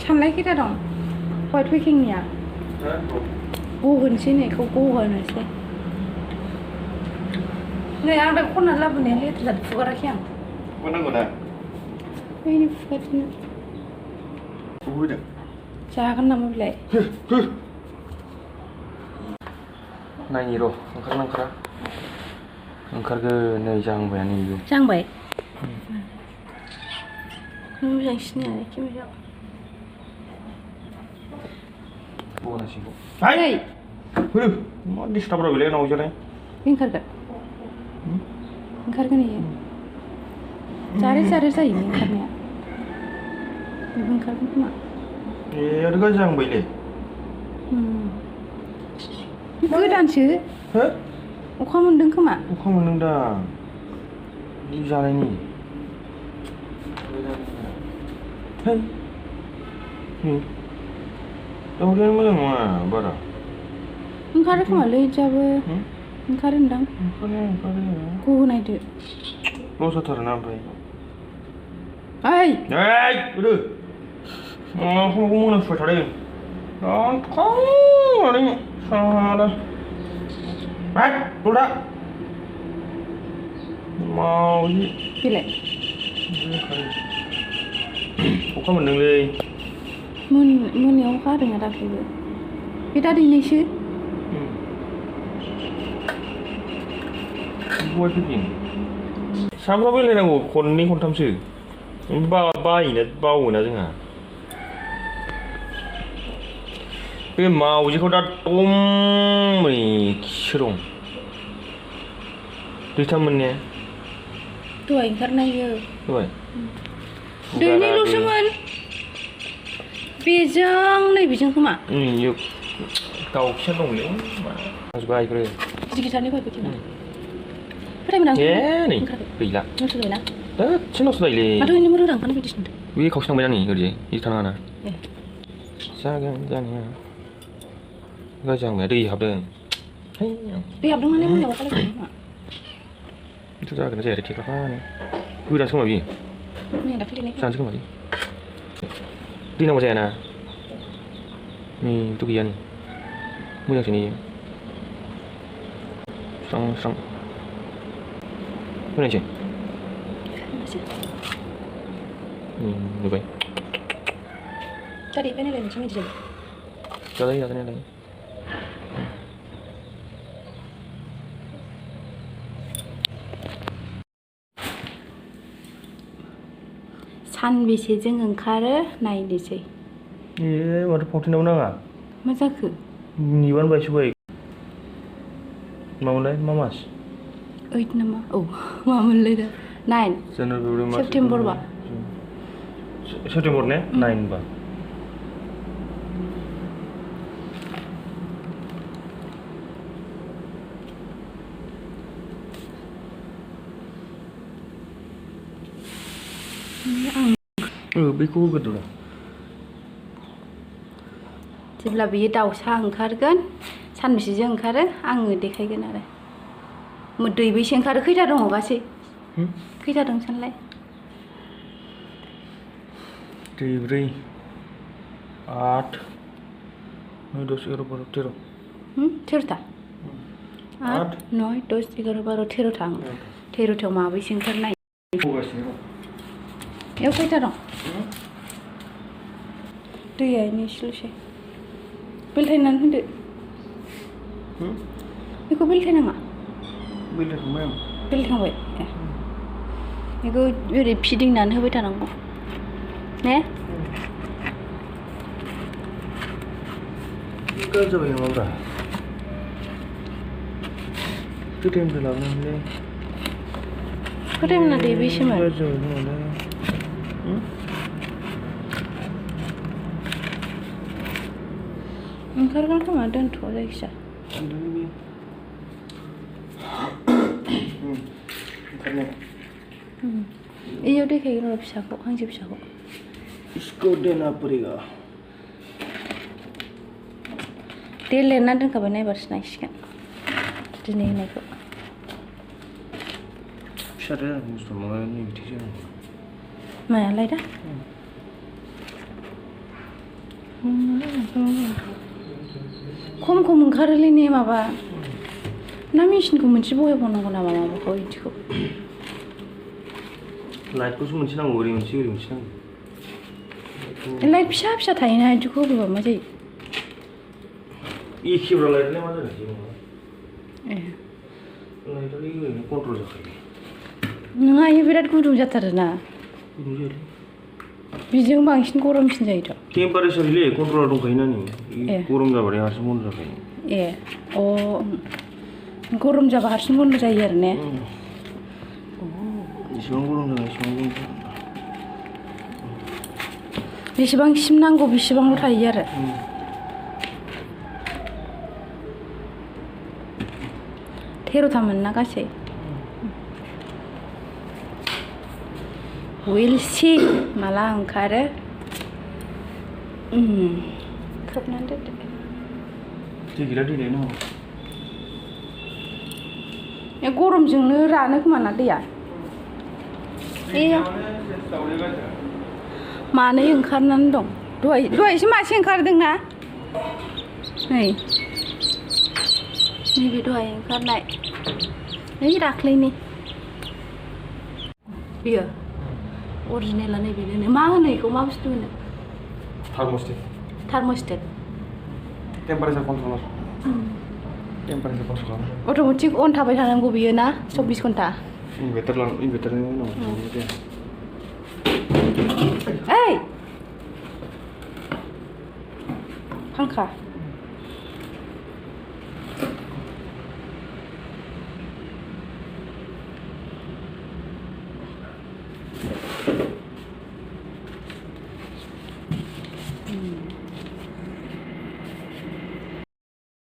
सानलाय खैथा दं हवाइट पेकिंनिया गहोनोसै नै बेखौ गहोनोसै नै आं दा खननानै लाबोनाया लेथ्रा जादों फुगाराखै आं फुगारनांगौ ना बैनि फुगारदिनो फुगैदों जागोन नामा बिलाय नायनि र' ओंखारना ओंखारा ओंखारगोन नै जाहांबायानो इयो जाहांबाय मोजां सिनाया एखे मोजां बनासिखौ हाय हो मा डिस्टार्ब ra बेलाय नावजोलाय ओंखारगोन इयो जारे जारे जायो ओंखारनाया बेबो ओंखारगोन खोमा ए आरो जाहांबायलै गोदानसो हो अखा मोनदों खोमा अखा मोनदों दा जि जानायनि है दाउलाया मोजां नङा बारा ओंखारो खोमालै इदियाबो ओंखारो होनदां ओंखारो गहोनायदो लस जाथारोना ओमफ्राय ओइ गोदो माखौ मोनामसुबाय थादों थांनानै साला बाय ददा मावजि बिलाय अखा मोनदोंलै मोनायाव अखा हादों दाख्लैबो बे दा दैनायसो बय फैफिन सामफ्रामबो बेरायनांगौ खननै खनथामसो बावोना जोंहा बे मावजिखौ दा दमै खिसो दं दैथामोन ने दहाय ओंखारनायो दहाय दैनैल'सोमोन बेजों नैबेजों खोमा इयो दाउखिया दंलै बायग्रो गिदिर गिदिरनि बाय बेखिना फोथायमोन आं नै गैला नस्थ' जायोना दसेनो नस्थ' जायोलै माथो इनो मोजां ओंखारनाय बायदिसो नुदों बे खावसे थांबाय ना नै ओरैजाय बिदि थानाङाना जागोन जानाया जाहांबाय दै हाबदों दै हाबदों माने मोनायाव अखा लोगो नामा बेथ' जागोन ना जाया थेख्लाफानो गोदानसो खोमा बियो मैया दाख्लै देनाय जानोसै खोमा दै नांगौ जायाना थ' गैया नै मोजांसो नेयो स्रां स्रां होनायसै नुबाय दा दैबाय नालाय मोनसे मिथिदों जाजायो जाजानायालाय सानबेसेजों ओंखारो नायनोसै ए माथो फावथेनाबो नाङा मा जाखो निबानो बायस'बाय मामोनलाय मा मास 8 नामा औ मामोनलाय दा 9 सेप्तेम्बर बा सेप्तेम्बर ने 9 बा बेखौ होग्रोदो जेब्ला बियो दाउसा ओंखारगोन सानबेसेजों ओंखारो आङो देखायगोन आरो दैबेसे ओंखारो खैथा दङ गासै खैथा दं सानलाय दैब्रै 8 9 10 11 12 13 13टा 8 9 10 11 12 13टा 13टायाव माबैसे ओंखारनाय बेयाव खैथा दं दैया एसेल'सै बेलथायनानै होदो बेखौ बेलथायनाङा बेलथायखांबाय आं बेलथायखांबाय बेखौ ओरै फिदिंनानै होबाय थानांगौ ने गाज्रि जाबाय नामाब्रा गोदाननिफ्राय लाबोनांगौलै गोदाना दैबेसेमोन गाज्रि जाबाय नामालै ओंखारगोन खोमा दोनथ' जायखिया इयाव देखायगोन र' फिसाखौ हांसो फिसाखौ इसको देना पड़ेगा दे लिरना दोनखाबाय नायबासो नायसिगोन दिनै होनायखौ फिसाथार बुस्थु माबा नेगेटिभ जायो मायालाय दा खम ओंखारोलै ने माबा ना मेसिनखौ मोनसे बहायबावनांगौ नामा माबाखौ बिदिखौ लाइटखौसो मोनसे नांगौ ओरै मोनसे नांगौ लाइट फिसा फिसा थायोना बिदिखौ होबा मा जायो एखेब्रा लाइटलाय मा जागोन जेबो नङा ए लाइटआलाय ओरैनो कन्ट्रल जाखायो नोंहा इयो बिराद गुदुं जाथारोना गुदुं जायोलै बिजों बांसिन गरमसिन जायोथ' टेम्पारेचारलै कन्ट्रलार दंखायोना नै ए गरम जाबाथाय हारसिं बन्द जाखायो ए अ गरम जाबा हारसिं बन्द जायो आरो ने एसेबां गरम जाबाय एसेबां बन्द जागोन जेसेबांसिम नांगौ बेसेबांल' थायो आरो 13थामोन ना गासै we'll see माला ओंखारो खोबनानै दोनदो दै गैला दै लायनो ए गरमजोंनो रानो खोमा ना दैया मानै ओंखारनानै दं दहायसो मासे ओंखारदोंना नैबे दहाय ओंखारनाय नै दाख्लैनि बियो अरिजिनेला नैबे मा होनो बेखौ मा बुस्थु होनो थार्मस्टेट टेम्पारेचार कन्ट्रलार अट'मेटिक अन थाबाय थानांगौ बियो ना 24 घन्टा इनभार्टारनि उनाव ओइ फांखा